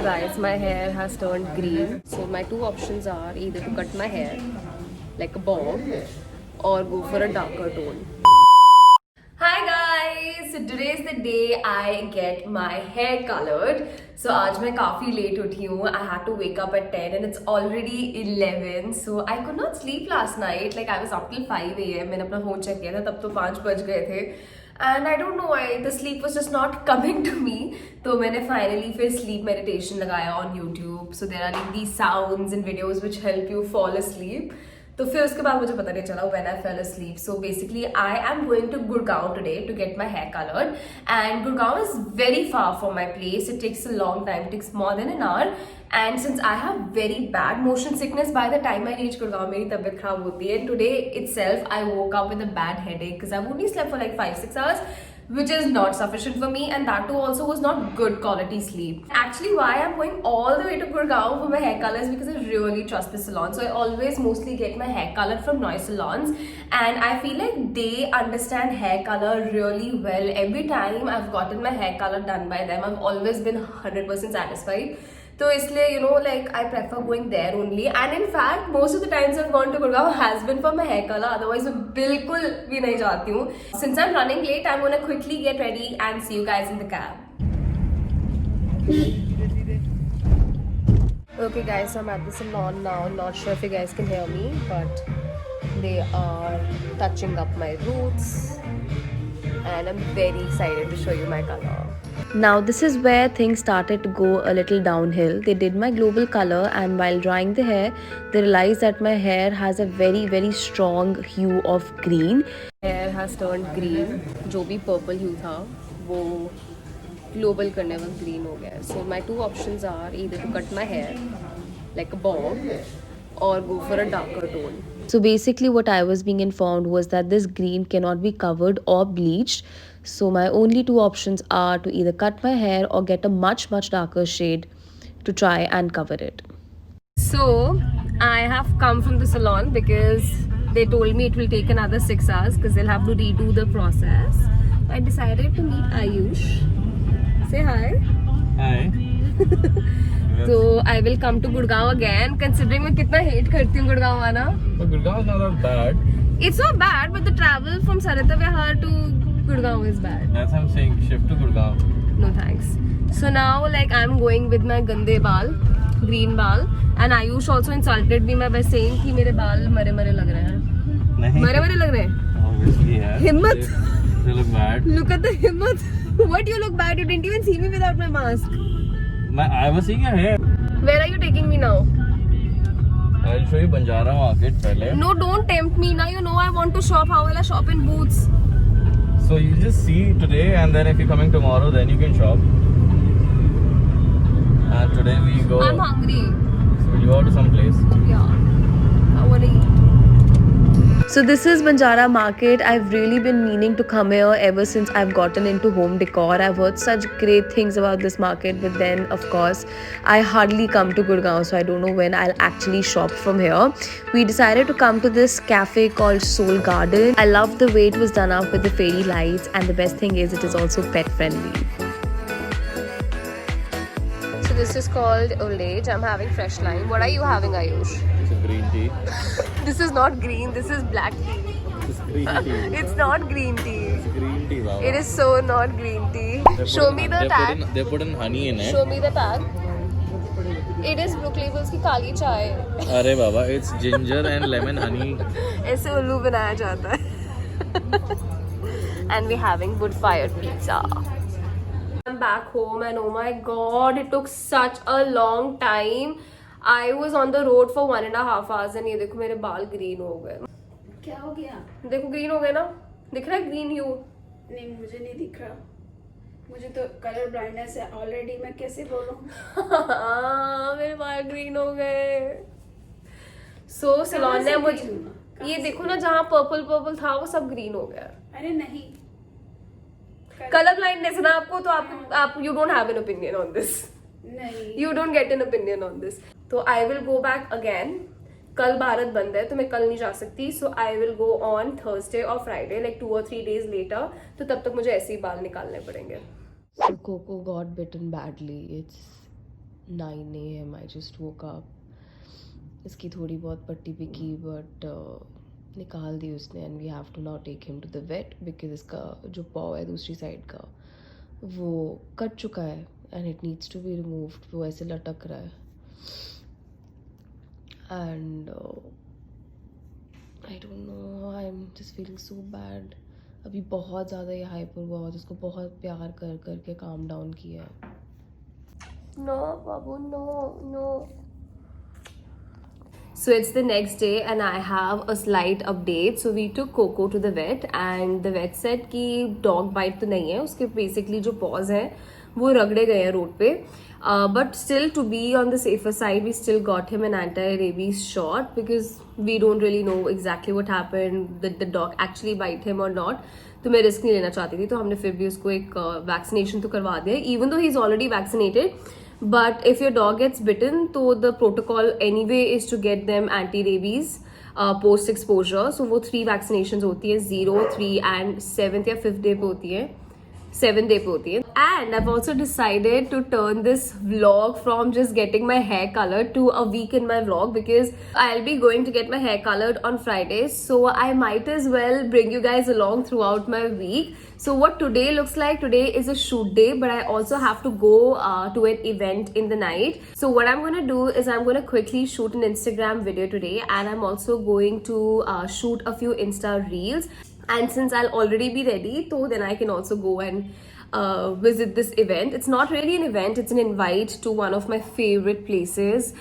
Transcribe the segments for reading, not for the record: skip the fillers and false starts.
guys, my hair has turned green. So my two options are either to cut my hair like a bob or go for a darker tone. Hi guys! So today is the day I get my hair colored. So आज मैं काफ़ी late उठी हूँ. I had to wake up at 10 and it's already 11. So I could not sleep last night. Like I was up till 5 a.m. मैंने अपना phone check किया था तब तो 5 बज गए थे. And I don't know why the sleep was just not coming to me. तो मैंने finally फिर sleep meditation लगाया on YouTube. So there are like these sounds and videos which help you fall asleep. तो फिर उसके बाद मुझे पता नहीं चला when I fell asleep. So basically I am going to Gurgaon today to get my hair colored. And Gurgaon is very far from my place. It takes a long time. It takes more than an hour. And since I have very bad motion sickness, by the time I reach Gurgaon, मेरी तबीयत खराब होती है. And today itself I woke up with a bad headache because I've only slept for like 5-6 hours. Which is not sufficient for me, and that too also was not good quality sleep. Actually, why I'm going all the way to Gurgaon for my hair color is because I really trust the salon. So I always mostly get my hair colored from Noise Salons, and I feel like they understand hair color really well. Every time I've gotten my hair color done by them, I've always been 100% satisfied. तो इसलिए you know like I prefer going there only, and in fact most of the times I've gone to Gurgaon has been for my hair color. Otherwise मैं बिल्कुल भी नहीं जाती हूँ. Since I'm running late, I'm gonna quickly get ready and see you guys in the cab. Okay guys, so I'm at the salon now. Not sure if you guys can hear me, but they are touching up my roots, and I'm very excited to show you my color. Now this is where things started to go a little downhill. They did my global color, and while drying the hair, they realized that my hair has a very strong hue of green. Hair has turned green. जो भी purple hue था, वो global करने वक्त green हो गया. So my two options are either to cut my hair like a bob or go for a darker tone. So basically what I was being informed was that this green cannot be covered or bleached. So my only two options are to either cut my hair or get a much darker shade to try and cover it. So I have come from the salon because they told me it will take another 6 hours because they'll have to redo the process. I decided to meet Ayush. Say hi. Hi. So I will come to Gurgaon again, considering मैं कितना hate करती हूँ Gurgaon आना. But Gurgaon is not that bad. It's not bad, but the travel from Sarita Vihar to Gurgaon is bad. That's what I'm saying. Shift to Gurgaon. No thanks. So now like I'm going with my gande baal, green baal, and Ayush also insulted me by saying कि मेरे बाल मरे लग रहे हैं. नहीं. मरे लग रहे हैं. Obviously, yeah. हिम्मत. They look bad. Look at the himmat. What you look bad? You didn't even see me without my mask. I was seeing your hair. Where are you taking me now? I'll show you Banjara Market पहले. No, don't tempt me. Now you know I want to shop. How will I shop in Boots? So you just see today, and then if you're coming tomorrow, then you can shop. And today we go. I'm hungry. So we'll go to some place. Yeah, I want to eat. So this is Banjara Market. I've really been meaning to come here ever since I've gotten into home decor. I've heard such great things about this market, but then of course I hardly come to Gurgaon, so I don't know when I'll actually shop from here. We decided to come to this cafe called Soul Garden. I love the way it was done up with the fairy lights, and the best thing is it is also pet friendly. So this is called Old Age. I'm having fresh lime. What are you having, Ayush? It's a green tea. This is not green, this is black tea. It's green tea. It's not green tea. It's green tea, wow. It is so not green tea. Show me the tag. They put in honey in it. Show me the tag. It is Brook Labels की काली चाय. अरे बाबा, it's ginger and lemon honey. ऐसे उल्लू बनाया जाता है. And we're having wood fired pizza. I'm back home and oh my god, it took such a long time. I was on the road for 1.5 hours and ये देखो मेरे बाल green हो गए. क्या हो गया? देखो ग्रीन हो गए ना. दिख रहा है ग्रीन ह्यू? नहीं, मुझे नहीं दिख रहा. मुझे तो कलर ब्लाइंडनेस है ऑलरेडी. मैं कैसे बोलूं? मेरे बाल ग्रीन हो गए. सो सलोन ने मुझे ये देखो ना, जहाँ पर्पल था वो सब ग्रीन हो गया. अरे नहीं, कलर ब्लाइंडनेस है ना आपको, तो आप you don't have an opinion on this. नहीं, you don't get an opinion on this. तो I will go back again. कल भारत बंद है तो मैं कल नहीं जा सकती. So I will go on Thursday और Friday, like 2 or 3 days later. तो तब तक मुझे ऐसे ही बाल निकालने पड़ेंगे. Coco got bitten badly. 9 a.m. I just woke up. इसकी थोड़ी बहुत पट्टी भी की बट निकाल दी उसने and we have to now take him to the vet because इसका जो पाव है दूसरी साइड का वो कट चुका है and it needs to be removed. वो ऐसे लटक रहा है and I don't know, I am just feeling so bad. अभी बहुत ज़्यादा ये हाइपर हुआ और उसको बहुत प्यार कर करके काम डाउन किया है. नो बाबू, no no. So it's the next day and I have a slight update. So we took Coco to the vet and the vet said कि dog bite तो नहीं है, उसके basically जो paws हैं वो रगड़े गए हैं रोड पे. But still, to be on the safer side, we still got him an anti-rabies shot because we don't really know exactly what happened, did the dog actually bite him or not. तो मैं risk नहीं लेना चाहती थी, तो हमने फिर भी उसको एक वैक्सीनेशन तो करवा दिया, even though he's already vaccinated. But if your dog gets bitten, so the protocol anyway is to get them anti-rabies post exposure. So वो 3 vaccinations होती है, 0, 3 and 7th या 5th day पे होती है, 7th day पे होती है. And I've also decided to turn this vlog from just getting my hair colored to a week in my vlog because I'll be going to get my hair colored on Fridays. So I might as well bring you guys along throughout my week. So what today looks like, today is a shoot day, but I also have to go to an event in the night. So what I'm going to do is I'm going to quickly shoot an Instagram video today and I'm also going to shoot a few Insta reels. And since I'll already be ready, so then I can also go and visit this event. It's not really an event, it's an invite to one of my favorite places,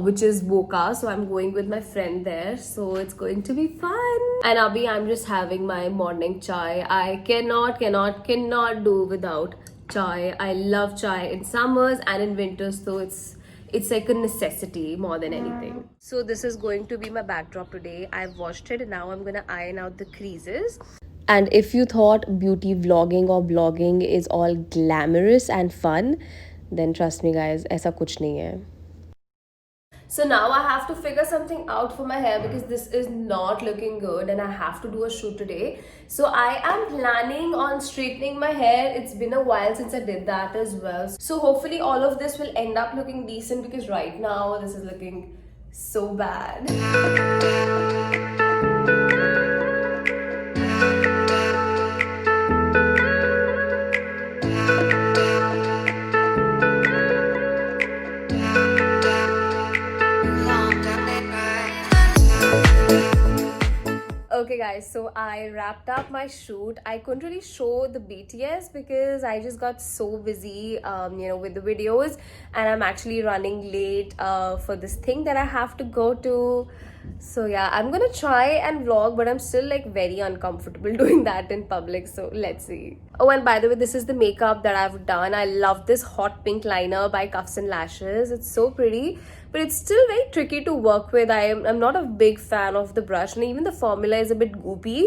which is Boca. So I'm going with my friend there, so it's going to be fun. And Abhi, I'm just having my morning chai. I cannot do without chai. I love chai in summers and in winters, so it's like a necessity more than anything. So this is going to be my backdrop today. I've washed it and now I'm gonna iron out the creases. And if you thought beauty vlogging or blogging is all glamorous and fun, then trust me guys, ऐसा कुछ नहीं है. So now I have to figure something out for my hair because this is not looking good and I have to do a shoot today. So I am planning on straightening my hair. It's been a while since I did that as well. So hopefully all of this will end up looking decent because right now this is looking so bad. Okay guys, so I wrapped up my shoot. I couldn't really show the BTS because I just got so busy with the videos and I'm actually running late for this thing that I have to go to. So yeah, I'm gonna try and vlog, but I'm still like very uncomfortable doing that in public, so let's see. Oh, and by the way, this is the makeup that I've done. I love this hot pink liner by Cuffs and Lashes. It's so pretty, but it's still very tricky to work with. I'm not a big fan of the brush and even the formula is a bit goopy.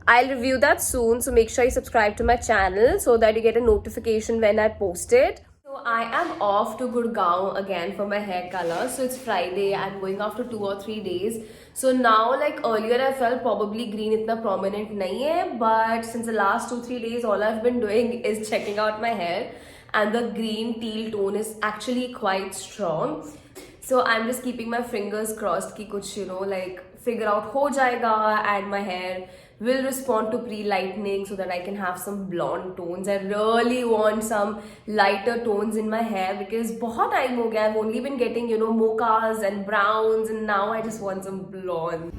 I'll review that soon, so make sure you subscribe to my channel so that you get a notification when I post it. So I am off to Gurgaon again for my hair color. So it's Friday. I'm going after 2 or 3 days. So now, like earlier, I felt probably green itna prominent nahi hai, but since the last 2-3 days, all I've been doing is checking out my hair, and the green teal tone is actually quite strong. So I'm just keeping my fingers crossed ki kuch like figure out ho jayega and my hair will respond to pre-lightening so that I can have some blonde tones. I really want some lighter tones in my hair because bahut time ho gaya. I've only been getting mochas and browns and now I just want some blonde.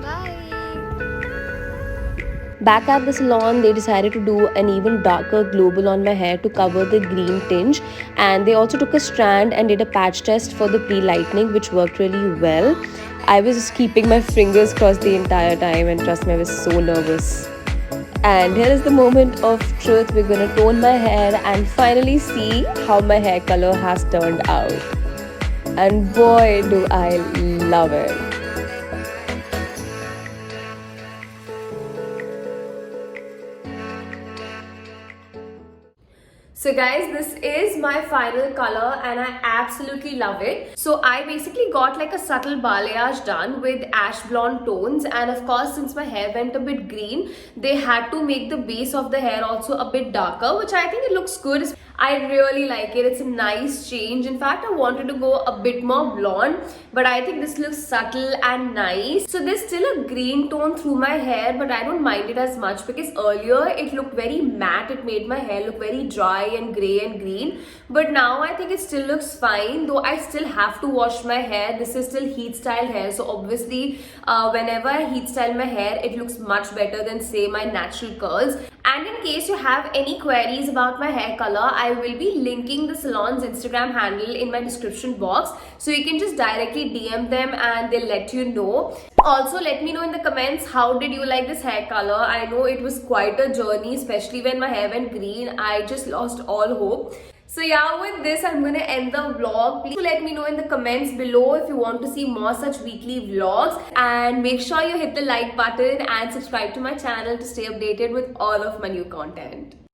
Bye. Back at the salon, they decided to do an even darker global on my hair to cover the green tinge, and they also took a strand and did a patch test for the pre-lightening, which worked really well. I was just keeping my fingers crossed the entire time, and trust me, I was so nervous. And here is the moment of truth. We're gonna tone my hair and finally see how my hair color has turned out. And boy, do I love it. So guys, this is my final color and I absolutely love it. So I basically got like a subtle balayage done with ash blonde tones, and of course since my hair went a bit green, they had to make the base of the hair also a bit darker, which I think it looks good. I really like it. It's a nice change. In fact, I wanted to go a bit more blonde, but I think this looks subtle and nice. So there's still a green tone through my hair, but I don't mind it as much because earlier it looked very matte. It made my hair look very dry and grey and green. But now I think it still looks fine, though I still have to wash my hair. This is still heat style hair. So obviously, whenever I heat style my hair, it looks much better than say my natural curls. And in case you have any queries about my hair color, I will be linking the salon's Instagram handle in my description box. So you can just directly DM them and they'll let you know. Also, let me know in the comments, how did you like this hair color? I know it was quite a journey, especially when my hair went green. I just lost all hope. So yeah, with this, I'm going to end the vlog. Please let me know in the comments below if you want to see more such weekly vlogs. And make sure you hit the like button and subscribe to my channel to stay updated with all of my new content.